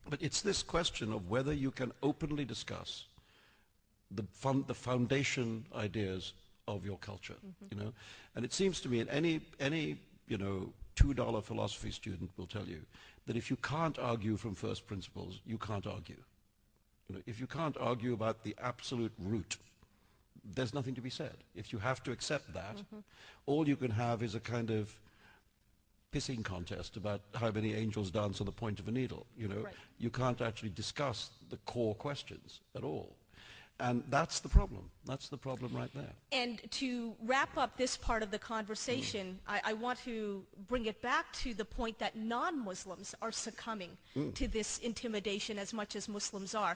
But it's this question of whether you can openly discuss the foundation ideas of your culture, you know. And it seems to me, and any you know, $2 philosophy student will tell you that if you can't argue from first principles, you can't argue. You know, if you can't argue about the absolute root, there's nothing to be said. If you have to accept that, all you can have is a kind of pissing contest about how many angels dance on the point of a needle. You know, you can't actually discuss the core questions at all. And that's the problem. That's the problem right there. And to wrap up this part of the conversation, I want to bring it back to the point that non-Muslims are succumbing to this intimidation as much as Muslims are.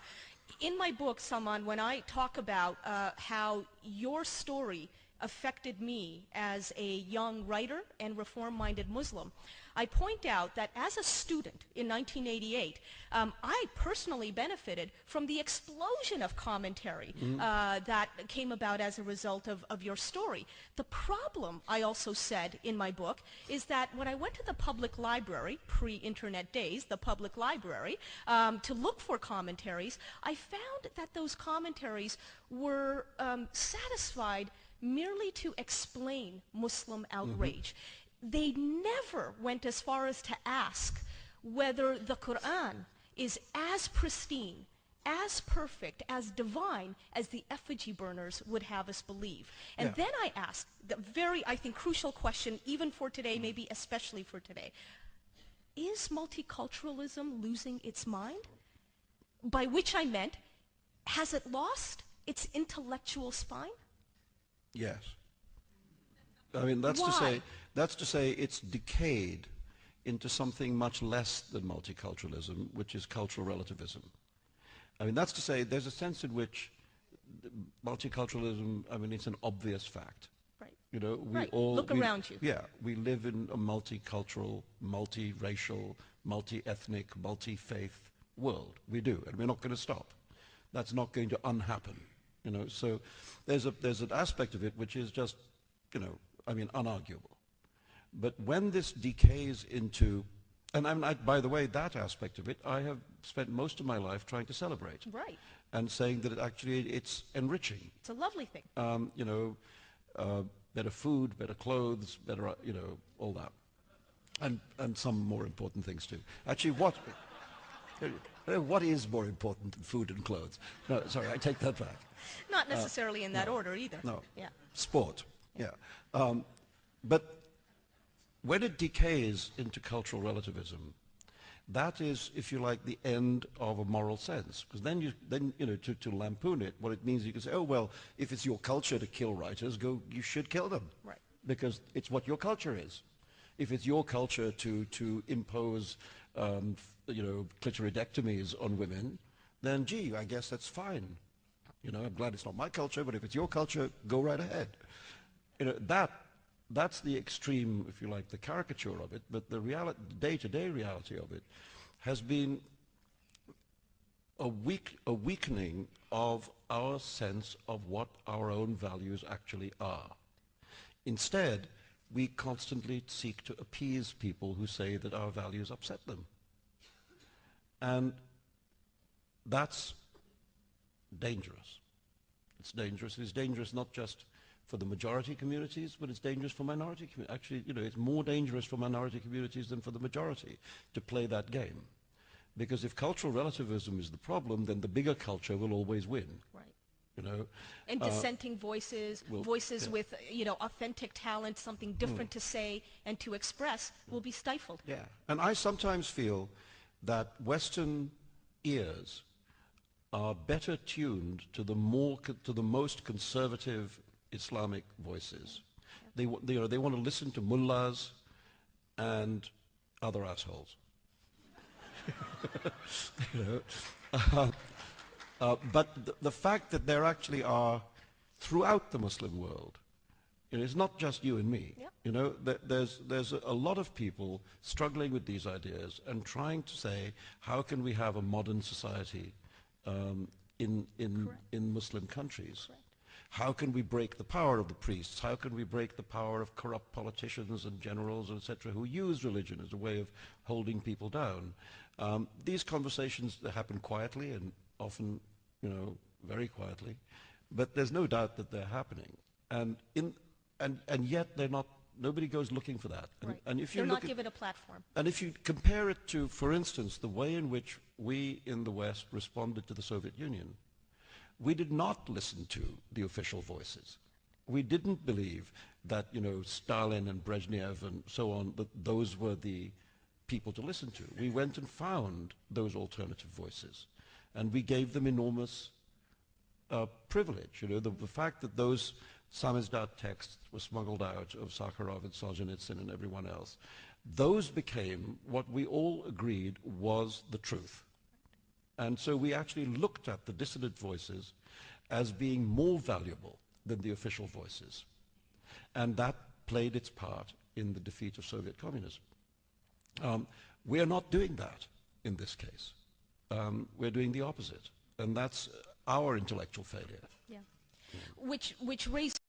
In my book, Salman, when I talk about how your story affected me as a young writer and reform-minded Muslim, I point out that as a student in 1988, I personally benefited from the explosion of commentary that came about as a result of your story. The problem, I also said in my book, is that when I went to the public library, pre-internet days, the public library, to look for commentaries, I found that those commentaries were satisfied merely to explain Muslim outrage. They never went as far as to ask whether the Quran is as pristine, as perfect, as divine as the effigy burners would have us believe. And then I asked the very, I think, crucial question, even for today, maybe especially for today. Is multiculturalism losing its mind? By which I meant, has it lost its intellectual spine? Yes. I mean, that's to say it's decayed into something much less than multiculturalism, which is cultural relativism. I mean, that's to say there's a sense in which multiculturalism, I mean, it's an obvious fact. Right. You know, Look around you. Yeah, we live in a multicultural, multiracial, multi-ethnic, multi-faith world. We do, and we're not going to stop. That's not going to unhappen. You know, so there's an aspect of it which is just, you know, I mean, unarguable. But when this decays into, and by the way, that aspect of it, I have spent most of my life trying to celebrate. Right. And saying that it's enriching. It's a lovely thing. You know, better food, better clothes, better, you know, all that. And some more important things too. Actually, what is more important than food and clothes? No, sorry, I take that back. Not necessarily in that order either. No. Yeah. Sport. Yeah. But when it decays into cultural relativism, that is, if you like, the end of a moral sense. Because then you know, to lampoon it, what it means, you can say, oh well, if it's your culture to kill writers, you should kill them. Right. Because it's what your culture is. If it's your culture to impose, you know, clitoridectomies on women, then gee, I guess that's fine. You know, I'm glad it's not my culture, but if it's your culture, go right ahead. You know, that's the extreme, if you like, the caricature of it, but the day-to-day reality of it has been a weakening of our sense of what our own values actually are. Instead, we constantly seek to appease people who say that our values upset them. And that's dangerous. It's dangerous. It's dangerous not just for the majority communities, but it's dangerous for minority communities. Actually, you know, it's more dangerous for minority communities than for the majority to play that game. Because if cultural relativism is the problem, then the bigger culture will always win. Right. You know, and dissenting voices, voices with, you know, authentic talent, something different to say and to express, will be stifled. Yeah, and I sometimes feel that Western ears are better tuned to the most conservative Islamic voices. They want to listen to mullahs and other assholes. You know, but the fact that there actually are throughout the Muslim world, you know, it's not just you and me. Yep. You know, there's a lot of people struggling with these ideas and trying to say, how can we have a modern society in Muslim countries? Correct. How can we break the power of the priests? How can we break the power of corrupt politicians and generals, etc., who use religion as a way of holding people down? These conversations, they happen quietly and often, very quietly, but there's no doubt that they're happening. And yet they're not, nobody goes looking for that. Right. And if you They're look not given a platform. and if you compare it to, for instance, the way in which we in the West responded to the Soviet Union, we did not listen to the official voices. We didn't believe that, Stalin and Brezhnev and so on, that those were the people to listen to. We went and found those alternative voices, and we gave them enormous privilege. The fact that those samizdat texts were smuggled out of Sakharov and Solzhenitsyn and everyone else, those became what we all agreed was the truth. And so we actually looked at the dissident voices as being more valuable than the official voices. And that played its part in the defeat of Soviet communism. We are not doing that in this case. We're doing the opposite. And that's our intellectual failure. Yeah. Which raises